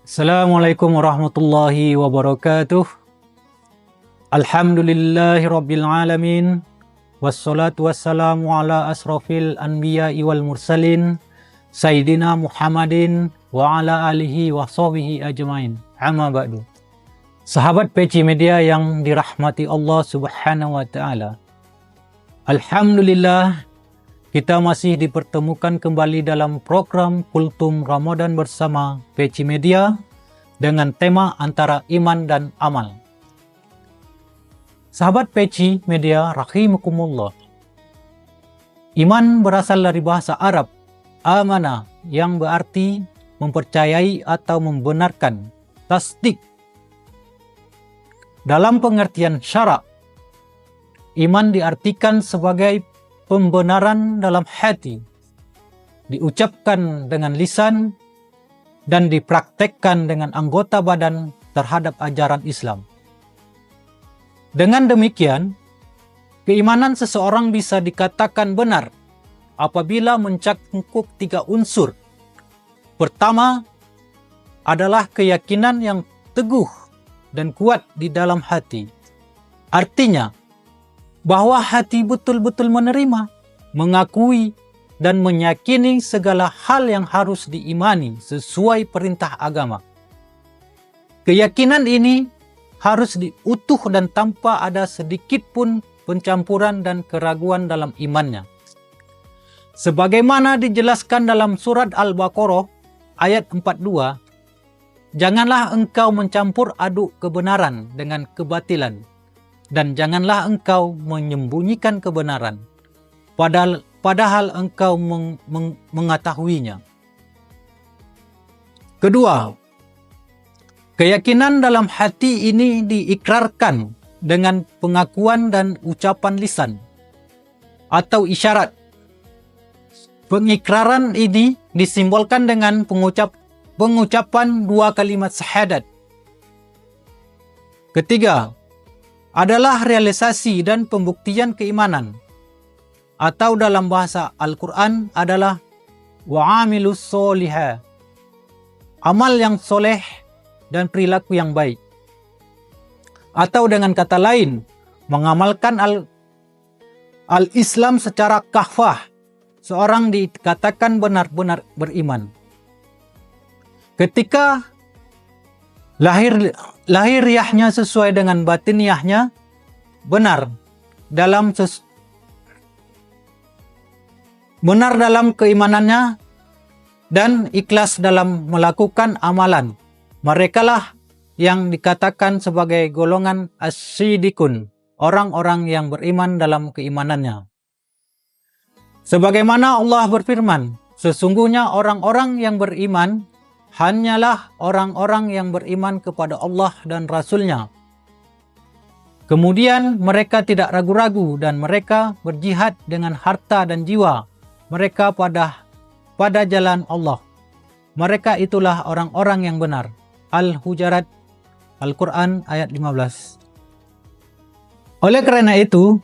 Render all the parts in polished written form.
Assalamualaikum warahmatullahi wabarakatuh. Alhamdulillahirabbil alamin. Wassalatu wassalamu ala asrafil anbiya'i wal mursalin Sayyidina Muhammadin wa ala alihi wa sahbihi ajmain. Amma ba'du. Sahabat PC Media yang dirahmati Allah Subhanahu wa taala. Alhamdulillah, kita masih dipertemukan kembali dalam program Kultum Ramadan bersama PC Media dengan tema antara iman dan amal. Sahabat PC Media rahimakumullah. Iman berasal dari bahasa Arab amana yang berarti mempercayai atau membenarkan, tasdik. Dalam pengertian syarak, iman diartikan sebagai pembenaran dalam hati, diucapkan dengan lisan, dan dipraktekkan dengan anggota badan terhadap ajaran Islam. Dengan demikian, keimanan seseorang bisa dikatakan benar apabila mencakup 3 unsur. Pertama adalah keyakinan yang teguh dan kuat di dalam hati. Artinya, bahwa hati betul-betul menerima, mengakui, dan meyakini segala hal yang harus diimani sesuai perintah agama. Keyakinan ini harus diutuh dan tanpa ada sedikit pun pencampuran dan keraguan dalam imannya. Sebagaimana dijelaskan dalam surat Al-Baqarah ayat 42, janganlah engkau mencampur aduk kebenaran dengan kebatilan, dan janganlah engkau menyembunyikan kebenaran, padahal engkau mengetahuinya. Kedua, keyakinan dalam hati ini diikrarkan dengan pengakuan dan ucapan lisan atau isyarat. Pengikraran ini disimbolkan dengan pengucapan 2 kalimat syahadat. Ketiga, adalah realisasi dan pembuktian keimanan, atau dalam bahasa Al-Quran adalah wa'amilus solihah, amal yang soleh dan perilaku yang baik. Atau dengan kata lain, mengamalkan al-Islam secara kafah, seorang dikatakan benar-benar beriman. Ketika lahiriahnya sesuai dengan batiniahnya, benar dalam keimanannya dan ikhlas dalam melakukan amalan, merekalah yang dikatakan sebagai golongan as-siddiqun, orang-orang yang beriman dalam keimanannya. Sebagaimana Allah berfirman, sesungguhnya orang-orang yang beriman hanyalah orang-orang yang beriman kepada Allah dan Rasul-Nya. Kemudian mereka tidak ragu-ragu dan mereka berjihad dengan harta dan jiwa mereka pada jalan Allah. Mereka itulah orang-orang yang benar. Al-Hujurat, Al-Quran ayat 15. Oleh karena itu,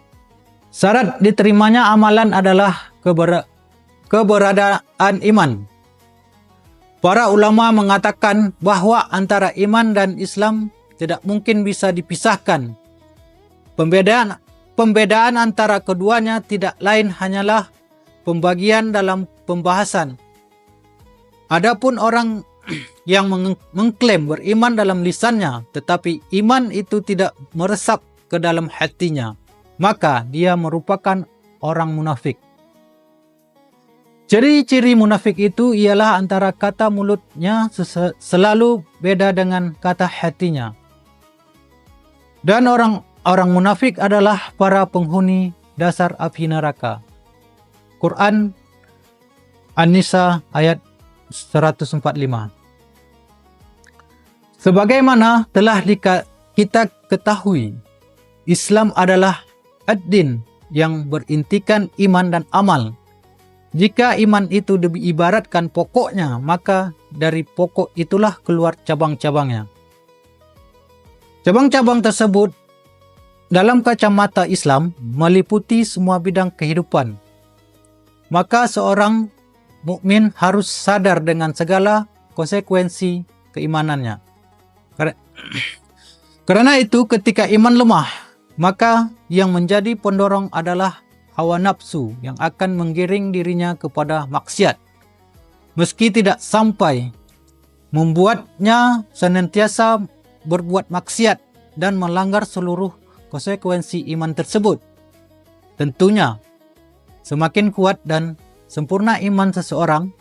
syarat diterimanya amalan adalah keberadaan iman. Para ulama mengatakan bahwa antara iman dan Islam tidak mungkin bisa dipisahkan. Pembedaan antara keduanya tidak lain hanyalah pembagian dalam pembahasan. Adapun orang yang mengklaim beriman dalam lisannya, tetapi iman itu tidak meresap ke dalam hatinya, maka dia merupakan orang munafik. Ciri-ciri munafik itu ialah antara kata mulutnya selalu beda dengan kata hatinya. Dan orang munafik adalah para penghuni dasar api neraka. Quran An-Nisa ayat 145. Sebagaimana telah kita ketahui, Islam adalah ad-din yang berintikan iman dan amal. Jika iman itu diibaratkan pokoknya, maka dari pokok itulah keluar cabang-cabangnya. Cabang-cabang tersebut dalam kacamata Islam meliputi semua bidang kehidupan. Maka seorang mukmin harus sadar dengan segala konsekuensi keimanannya. Karena itu ketika iman lemah, maka yang menjadi pendorong adalah hawa nafsu yang akan menggiring dirinya kepada maksiat, meski tidak sampai membuatnya senantiasa berbuat maksiat dan melanggar seluruh konsekuensi iman tersebut. Tentunya, semakin kuat dan sempurna iman seseorang,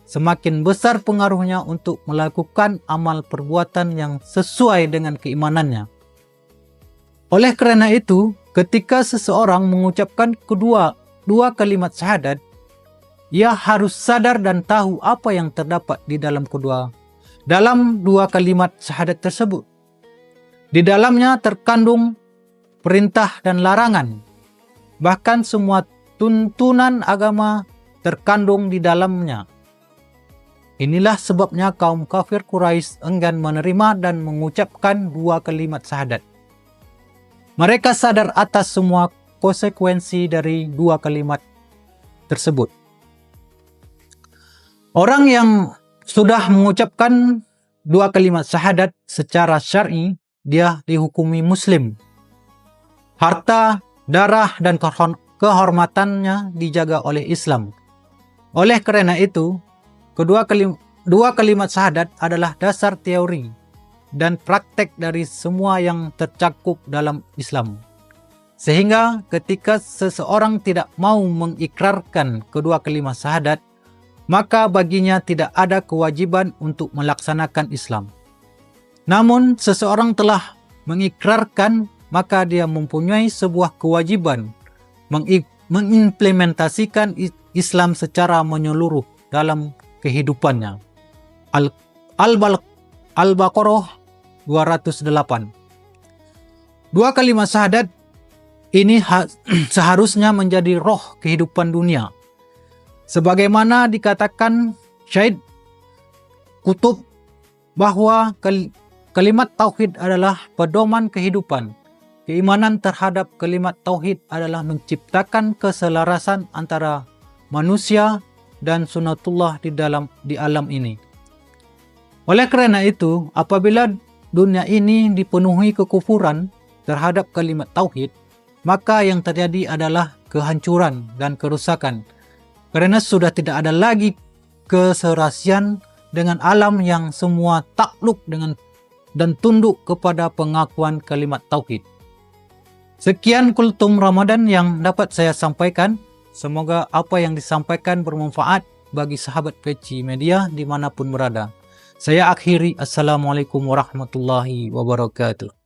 semakin besar pengaruhnya untuk melakukan amal perbuatan yang sesuai dengan keimanannya. Oleh karena itu, ketika seseorang mengucapkan dua kalimat syahadat, ia harus sadar dan tahu apa yang terdapat di dalam dua kalimat syahadat tersebut. Di dalamnya terkandung perintah dan larangan. Bahkan semua tuntunan agama terkandung di dalamnya. Inilah sebabnya kaum kafir Quraisy enggan menerima dan mengucapkan dua kalimat syahadat. Mereka sadar atas semua konsekuensi dari dua kalimat tersebut. Orang yang sudah mengucapkan dua kalimat syahadat secara syar'i, dia dihukumi muslim. Harta, darah, dan kehormatannya dijaga oleh Islam. Oleh karena itu, dua kalimat syahadat adalah dasar teori dan praktek dari semua yang tercakup dalam Islam. Sehingga ketika seseorang tidak mau mengikrarkan kedua kalimat syahadat, maka baginya tidak ada kewajiban untuk melaksanakan Islam. Namun, seseorang telah mengikrarkan, maka dia mempunyai sebuah kewajiban mengimplementasikan Islam secara menyeluruh dalam kehidupannya. Al-Baqarah 208. Dua kalimat syahadat ini seharusnya menjadi roh kehidupan dunia. Sebagaimana dikatakan Syed Qutb bahwa kalimat tauhid adalah pedoman kehidupan. Keimanan terhadap kalimat tauhid adalah menciptakan keselarasan antara manusia dan sunatullah di alam ini. Oleh karena itu, apabila dunia ini dipenuhi kekufuran terhadap kalimat tauhid, maka yang terjadi adalah kehancuran dan kerusakan. Karena sudah tidak ada lagi keserasian dengan alam yang semua takluk dan tunduk kepada pengakuan kalimat tauhid. Sekian kultum Ramadan yang dapat saya sampaikan. Semoga apa yang disampaikan bermanfaat bagi sahabat Peci Media dimanapun berada. Saya akhiri. Assalamualaikum warahmatullahi wabarakatuh.